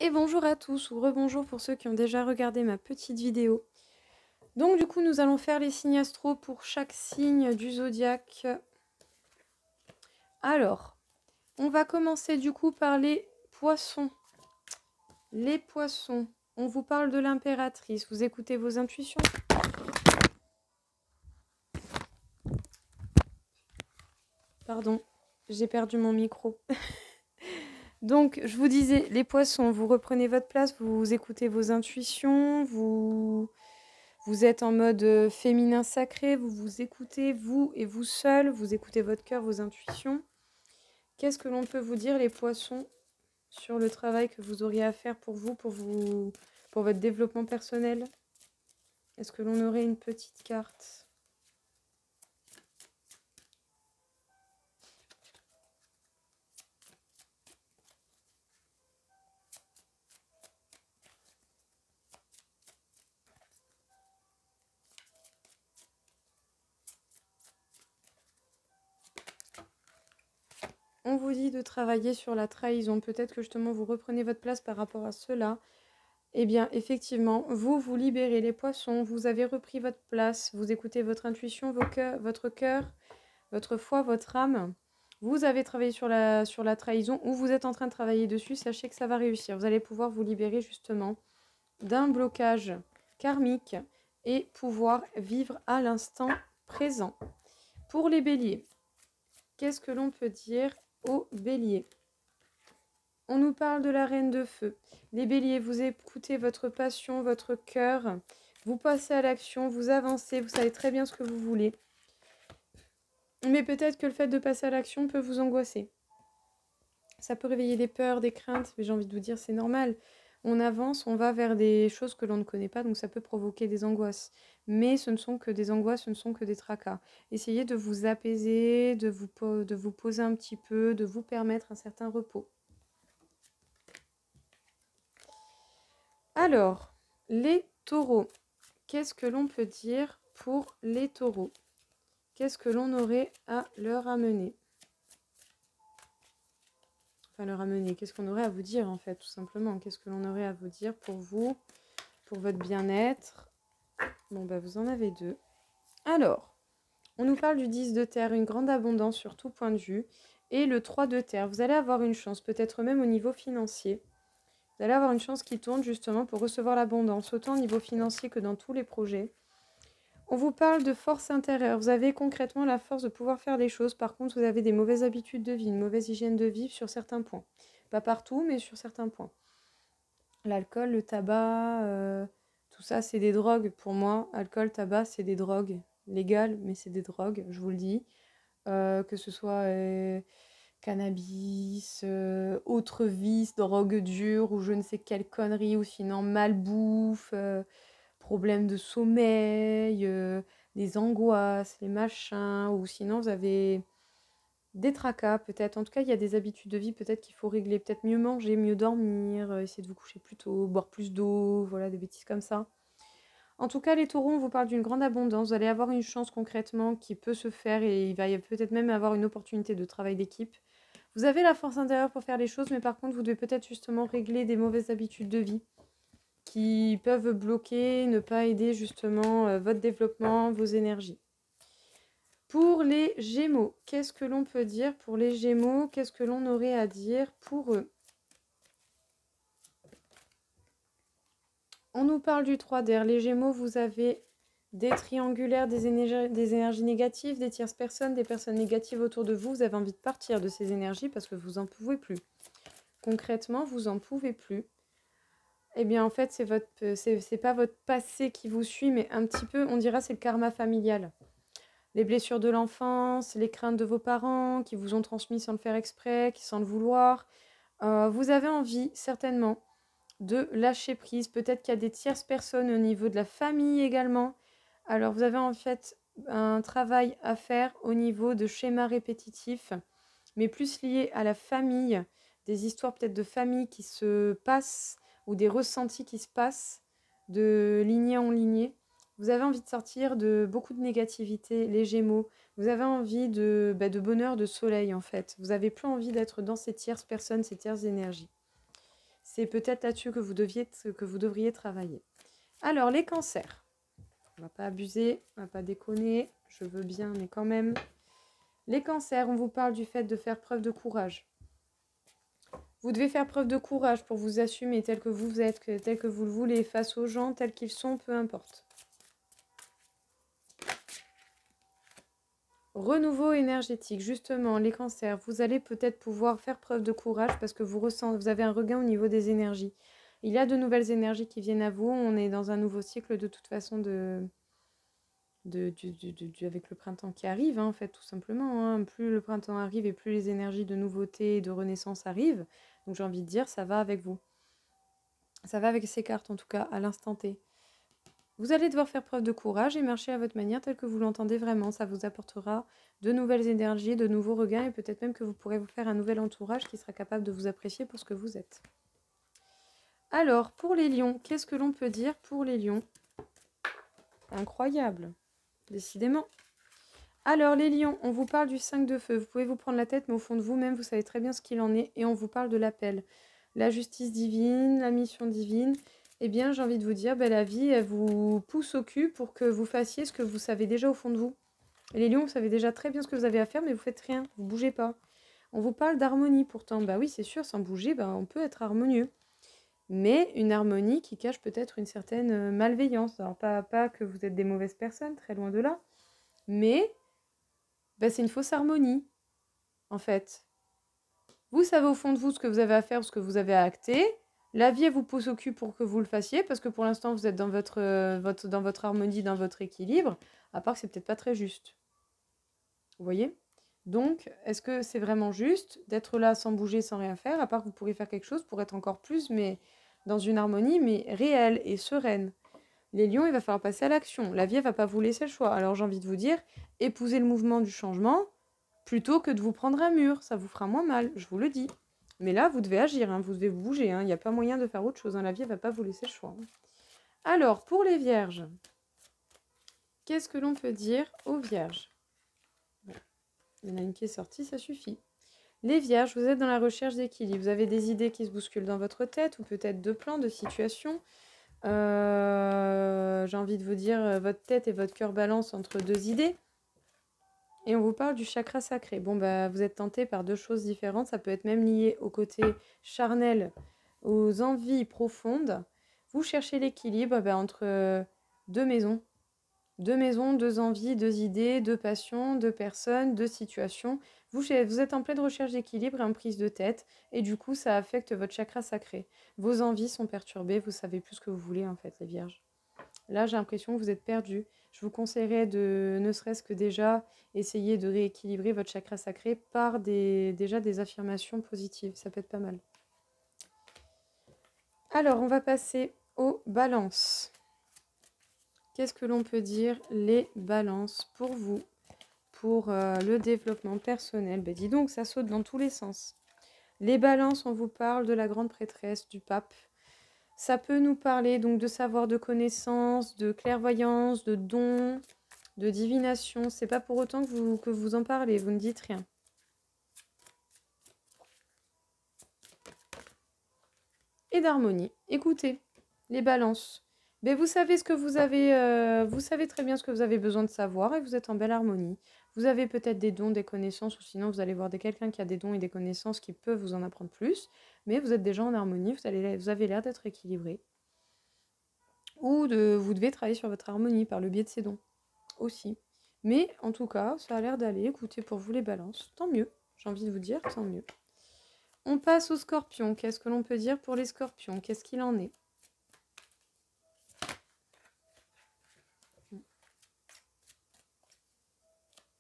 Et bonjour à tous, ou rebonjour pour ceux qui ont déjà regardé ma petite vidéo. Donc du coup, nous allons faire les signes astro pour chaque signe du zodiaque. Alors, on va commencer du coup par les poissons. Les poissons, on vous parle de l'impératrice. Vous écoutez vos intuitions? Pardon, j'ai perdu mon micro. Donc, je vous disais, les poissons, vous reprenez votre place, vous écoutez vos intuitions, vous êtes en mode féminin sacré, vous vous écoutez, vous et vous seul, vous écoutez votre cœur, vos intuitions. Qu'est-ce que l'on peut vous dire, les poissons, sur le travail que vous auriez à faire pour vous, pour votre développement personnel? Est-ce que l'on aurait une petite carte? On vous dit de travailler sur la trahison. Peut-être que justement vous reprenez votre place par rapport à cela. Eh bien, effectivement, vous vous libérez, les poissons, vous avez repris votre place, vous écoutez votre intuition, votre cœur, votre foi, votre âme. Vous avez travaillé sur la trahison ou vous êtes en train de travailler dessus, sachez que ça va réussir. Vous allez pouvoir vous libérer justement d'un blocage karmique et pouvoir vivre à l'instant présent. Pour les béliers, qu'est-ce que l'on peut dire aux béliers? On nous parle de la reine de feu. Les béliers, vous écoutez votre passion, votre cœur, vous passez à l'action, vous avancez, vous savez très bien ce que vous voulez. Mais peut-être que le fait de passer à l'action peut vous angoisser. Ça peut réveiller des peurs, des craintes, mais j'ai envie de vous dire, c'est normal. On avance, on va vers des choses que l'on ne connaît pas, donc ça peut provoquer des angoisses. Mais ce ne sont que des angoisses, ce ne sont que des tracas. Essayez de vous apaiser, de vous poser un petit peu, de vous permettre un certain repos. Alors, les taureaux. Qu'est-ce que l'on peut dire pour les taureaux? Qu'est-ce que l'on aurait à leur amener? Enfin, leur amener, qu'est-ce qu'on aurait à vous dire en fait, tout simplement? Qu'est-ce que l'on aurait à vous dire pour vous, pour votre bien-être? Bon, bah vous en avez deux. Alors, on nous parle du 10 de terre, une grande abondance sur tout point de vue. Et le 3 de terre, vous allez avoir une chance, peut-être même au niveau financier. Vous allez avoir une chance qui tourne justement pour recevoir l'abondance, autant au niveau financier que dans tous les projets. On vous parle de force intérieure. Vous avez concrètement la force de pouvoir faire des choses. Par contre, vous avez des mauvaises habitudes de vie, une mauvaise hygiène de vie sur certains points. Pas partout, mais sur certains points. L'alcool, le tabac, tout ça, c'est des drogues pour moi. Alcool, tabac, c'est des drogues légales, mais c'est des drogues, je vous le dis. Que ce soit cannabis, autre vice, drogue dure ou je ne sais quelle connerie, ou sinon malbouffe, problèmes de sommeil, des angoisses, les machins, ou sinon vous avez des tracas peut-être. En tout cas, il y a des habitudes de vie peut-être qu'il faut régler, peut-être mieux manger, mieux dormir, essayer de vous coucher plus tôt, boire plus d'eau, voilà, des bêtises comme ça. En tout cas, les taureaux, on vous parle d'une grande abondance. Vous allez avoir une chance concrètement qui peut se faire et il va peut-être même avoir une opportunité de travail d'équipe. Vous avez la force intérieure pour faire les choses, mais par contre, vous devez peut-être justement régler des mauvaises habitudes de vie qui peuvent bloquer, ne pas aider justement votre développement, vos énergies. Pour les Gémeaux, qu'est-ce que l'on peut dire pour les Gémeaux? Qu'est-ce que l'on aurait à dire pour eux? On nous parle du 3 d'air. Les Gémeaux, vous avez des triangulaires, des énergies négatives, des tierces personnes, des personnes négatives autour de vous. Vous avez envie de partir de ces énergies parce que vous n'en pouvez plus. Concrètement, vous n'en pouvez plus. Eh bien, en fait, c'est pas votre passé qui vous suit, mais un petit peu, on dira, c'est le karma familial. Les blessures de l'enfance, les craintes de vos parents qui vous ont transmis sans le faire exprès, sans le vouloir. Vous avez envie, certainement, de lâcher prise. Peut-être qu'il y a des tierces personnes au niveau de la famille également. Alors, vous avez en fait un travail à faire au niveau de schémas répétitifs, mais plus liés à la famille, des histoires peut-être de famille qui se passent ou des ressentis qui se passent de lignée en lignée. Vous avez envie de sortir de beaucoup de négativité, les Gémeaux. Vous avez envie de bonheur, de soleil en fait. Vous n'avez plus envie d'être dans ces tierces personnes, ces tierces énergies. c'est peut-être là-dessus que vous devriez travailler. Alors, les cancers. On va pas abuser, on va pas déconner. Je veux bien, mais quand même. Les cancers, on vous parle du fait de faire preuve de courage. Vous devez faire preuve de courage pour vous assumer tel que vous êtes, tel que vous le voulez, face aux gens tels qu'ils sont, peu importe. Renouveau énergétique, justement, les cancers, vous allez peut-être pouvoir faire preuve de courage parce que vous avez un regain au niveau des énergies. Il y a de nouvelles énergies qui viennent à vous, on est dans un nouveau cycle de toute façon avec le printemps qui arrive, hein, en fait, tout simplement. Hein. Plus le printemps arrive et plus les énergies de nouveauté et de renaissance arrivent. Donc j'ai envie de dire, ça va avec vous. Ça va avec ces cartes, en tout cas, à l'instant T. Vous allez devoir faire preuve de courage et marcher à votre manière telle que vous l'entendez vraiment. Ça vous apportera de nouvelles énergies, de nouveaux regains et peut-être même que vous pourrez vous faire un nouvel entourage qui sera capable de vous apprécier pour ce que vous êtes. Alors, pour les lions, qu'est-ce que l'on peut dire pour les lions? Incroyable, décidément. Alors, les lions, on vous parle du 5 de feu. Vous pouvez vous prendre la tête, mais au fond de vous-même, vous savez très bien ce qu'il en est. Et on vous parle de l'appel. La justice divine, la mission divine. Eh bien, j'ai envie de vous dire, la vie, elle vous pousse au cul pour que vous fassiez ce que vous savez déjà au fond de vous. Et les lions, vous savez déjà très bien ce que vous avez à faire, mais vous faites rien, vous bougez pas. On vous parle d'harmonie pourtant. Bah oui, c'est sûr, sans bouger, on peut être harmonieux. Mais une harmonie qui cache peut-être une certaine malveillance. Alors, pas que vous êtes des mauvaises personnes, très loin de là. Mais c'est une fausse harmonie, en fait. Vous savez au fond de vous ce que vous avez à faire, ce que vous avez à acter. La vie, elle vous pousse au cul pour que vous le fassiez, parce que pour l'instant, vous êtes dans votre harmonie, dans votre équilibre, à part que c'est peut-être pas très juste. Vous voyez? Donc, est-ce que c'est vraiment juste d'être là sans bouger, sans rien faire, à part que vous pourriez faire quelque chose pour être encore plus, mais dans une harmonie, mais réelle et sereine? Les lions, il va falloir passer à l'action. La vie, elle va pas vous laisser le choix. Alors, j'ai envie de vous dire, épousez le mouvement du changement, plutôt que de vous prendre un mur. Ça vous fera moins mal, je vous le dis. Mais là, vous devez agir, hein, vous devez vous bouger. Il n'y a pas moyen de faire autre chose. Hein, la vie, elle va pas vous laisser le choix. Alors, pour les vierges, qu'est-ce que l'on peut dire aux vierges? Il y en a une qui est sortie, ça suffit. Les vierges, vous êtes dans la recherche d'équilibre. Vous avez des idées qui se bousculent dans votre tête, ou peut-être de plans, de situations. J'ai envie de vous dire, votre tête et votre cœur balancent entre deux idées. Et on vous parle du chakra sacré. Bon, vous êtes tenté par deux choses différentes. Ça peut être même lié au côté charnel, aux envies profondes. Vous cherchez l'équilibre entre deux maisons. Deux maisons, deux envies, deux idées, deux passions, deux personnes, deux situations. Vous êtes en pleine recherche d'équilibre et en prise de tête. Et du coup, ça affecte votre chakra sacré. Vos envies sont perturbées. Vous savez plus ce que vous voulez, en fait, les vierges. Là, j'ai l'impression que vous êtes perdu. Je vous conseillerais de, ne serait-ce que déjà, essayer de rééquilibrer votre chakra sacré par déjà des affirmations positives. Ça peut être pas mal. Alors, on va passer aux balances. Qu'est-ce que l'on peut dire, les balances, pour vous, pour le développement personnel? Dis donc, ça saute dans tous les sens. Les balances, on vous parle de la grande prêtresse, du pape. Ça peut nous parler donc de savoir, de connaissance, de clairvoyance, de dons, de divination. C'est pas pour autant que vous en parlez, vous ne dites rien. Et d'harmonie. Écoutez, les balances. Vous savez ce que vous avez, vous savez très bien ce que vous avez besoin de savoir et vous êtes en belle harmonie. Vous avez peut-être des dons, des connaissances, ou sinon vous allez voir quelqu'un qui a des dons et des connaissances qui peuvent vous en apprendre plus. Mais vous êtes déjà en harmonie, vous avez l'air d'être équilibré. Ou vous devez travailler sur votre harmonie par le biais de ces dons aussi. Mais en tout cas, ça a l'air d'aller. Écoutez, pour vous les balances, tant mieux. J'ai envie de vous dire, tant mieux. On passe aux scorpions. Qu'est-ce que l'on peut dire pour les scorpions? Qu'est-ce qu'il en est?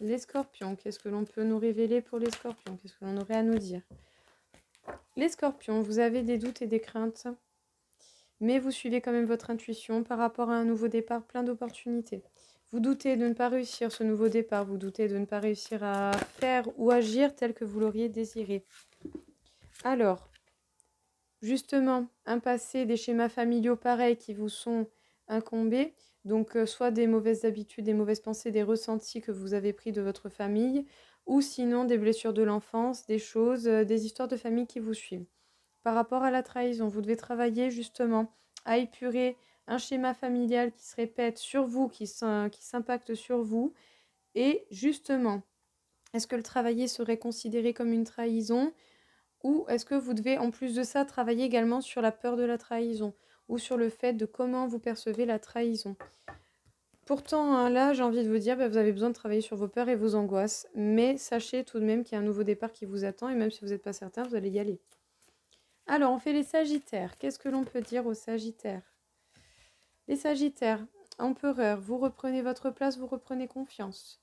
Les scorpions, qu'est-ce que l'on peut nous révéler pour les scorpions? Qu'est-ce que l'on aurait à nous dire? Les scorpions, vous avez des doutes et des craintes, mais vous suivez quand même votre intuition par rapport à un nouveau départ, plein d'opportunités. Vous doutez de ne pas réussir ce nouveau départ, vous doutez de ne pas réussir à faire ou agir tel que vous l'auriez désiré. Alors, justement, un passé, des schémas familiaux pareils qui vous sont incombés, donc soit des mauvaises habitudes, des mauvaises pensées, des ressentis que vous avez pris de votre famille, ou sinon des blessures de l'enfance, des choses, des histoires de famille qui vous suivent. par rapport à la trahison. Vous devez travailler justement à épurer un schéma familial qui se répète sur vous, qui s'impacte sur vous. Et justement, est-ce que le travailler serait considéré comme une trahison? Ou est-ce que vous devez en plus de ça travailler également sur la peur de la trahison ou sur le fait de comment vous percevez la trahison? Pourtant, hein, là, j'ai envie de vous dire, vous avez besoin de travailler sur vos peurs et vos angoisses, mais sachez tout de même qu'il y a un nouveau départ qui vous attend et même si vous n'êtes pas certain, vous allez y aller. Alors, on fait les Sagittaires. Qu'est-ce que l'on peut dire aux Sagittaires? Les Sagittaires, empereur, vous reprenez votre place, vous reprenez confiance.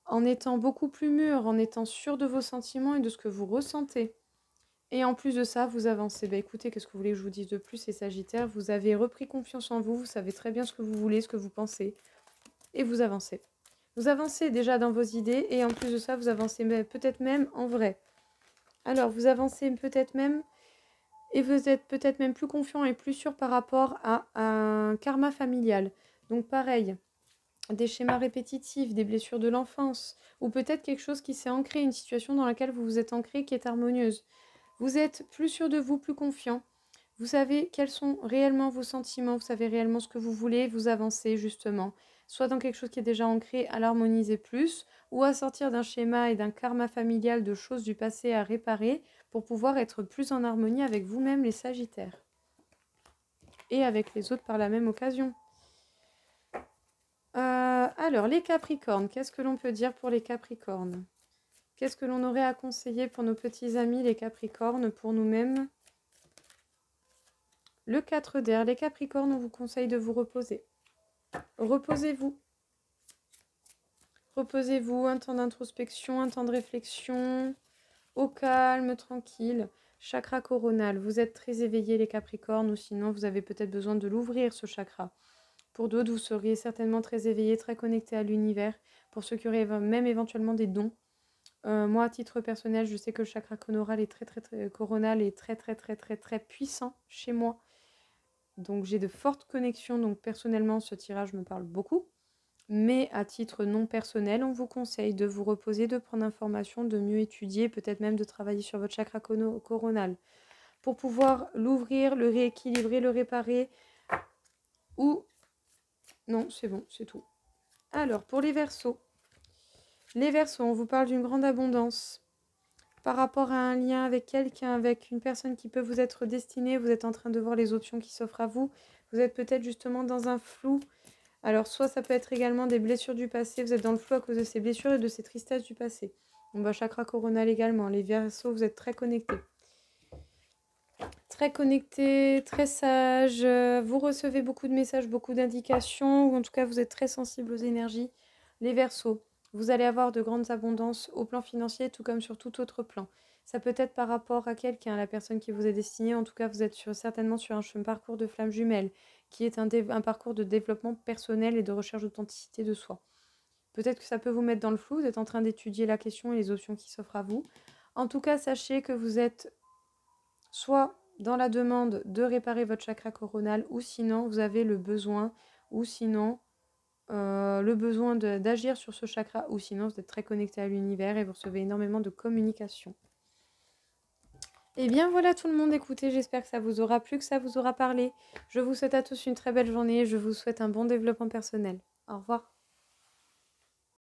En étant beaucoup plus mûr, en étant sûr de vos sentiments et de ce que vous ressentez. Et en plus de ça, vous avancez. Écoutez, qu'est-ce que vous voulez que je vous dise de plus, les Sagittaires? Vous avez repris confiance en vous, vous savez très bien ce que vous voulez, ce que vous pensez, et vous avancez. Vous avancez déjà dans vos idées, et en plus de ça, vous avancez peut-être même en vrai. Alors, vous avancez peut-être même, et vous êtes peut-être même plus confiant et plus sûr par rapport à un karma familial. Donc pareil, des schémas répétitifs, des blessures de l'enfance, ou peut-être quelque chose qui s'est ancré, une situation dans laquelle vous vous êtes ancré qui est harmonieuse. Vous êtes plus sûr de vous, plus confiant. Vous savez quels sont réellement vos sentiments, vous savez réellement ce que vous voulez, vous avancez justement. Soit dans quelque chose qui est déjà ancré, à l'harmoniser plus, ou à sortir d'un schéma et d'un karma familial de choses du passé à réparer pour pouvoir être plus en harmonie avec vous-même les Sagittaires. Et avec les autres par la même occasion. Alors, les Capricornes, qu'est-ce que l'on peut dire pour les Capricornes? Qu'est-ce que l'on aurait à conseiller pour nos petits amis les Capricornes, pour nous-mêmes? Le 4 d'air, les Capricornes, on vous conseille de vous reposer. Reposez-vous. Reposez-vous, un temps d'introspection, un temps de réflexion, au calme, tranquille. Chakra coronal, vous êtes très éveillés les Capricornes, ou sinon vous avez peut-être besoin de l'ouvrir ce chakra. Pour d'autres, vous seriez certainement très éveillés, très connectés à l'univers. Pour ceux qui auraient même éventuellement des dons. Moi, à titre personnel, je sais que le chakra coronal est très puissant chez moi. Donc j'ai de fortes connexions, donc personnellement ce tirage me parle beaucoup. Mais à titre non personnel, on vous conseille de vous reposer, de prendre information, de mieux étudier, peut-être même de travailler sur votre chakra coronal pour pouvoir l'ouvrir, le rééquilibrer, le réparer. Ou... Non, c'est bon, c'est tout. Alors, pour les Verseaux. Les Verseaux, on vous parle d'une grande abondance. Par rapport à un lien avec quelqu'un, avec une personne qui peut vous être destinée, vous êtes en train de voir les options qui s'offrent à vous. Vous êtes peut-être justement dans un flou. Alors, soit ça peut être également des blessures du passé. Vous êtes dans le flou à cause de ces blessures et de ces tristesses du passé. On va chakra coronal également. Les Verseaux, vous êtes très connectés. Très connectés, très sages. Vous recevez beaucoup de messages, beaucoup d'indications. Ou en tout cas, vous êtes très sensibles aux énergies. Les Verseaux. Vous allez avoir de grandes abondances au plan financier, tout comme sur tout autre plan. Ça peut être par rapport à quelqu'un, la personne qui vous est destinée. En tout cas, vous êtes certainement sur un parcours de flamme jumelle, qui est un parcours de développement personnel et de recherche d'authenticité de soi. Peut-être que ça peut vous mettre dans le flou, vous êtes en train d'étudier la question et les options qui s'offrent à vous. En tout cas, sachez que vous êtes soit dans la demande de réparer votre chakra coronal, ou sinon vous avez le besoin, ou sinon... le besoin d'agir sur ce chakra, ou sinon vous êtes très connecté à l'univers et vous recevez énormément de communication. Et bien voilà tout le monde, écoutez, j'espère que ça vous aura plu, que ça vous aura parlé. Je vous souhaite à tous une très belle journée, je vous souhaite un bon développement personnel. Au revoir.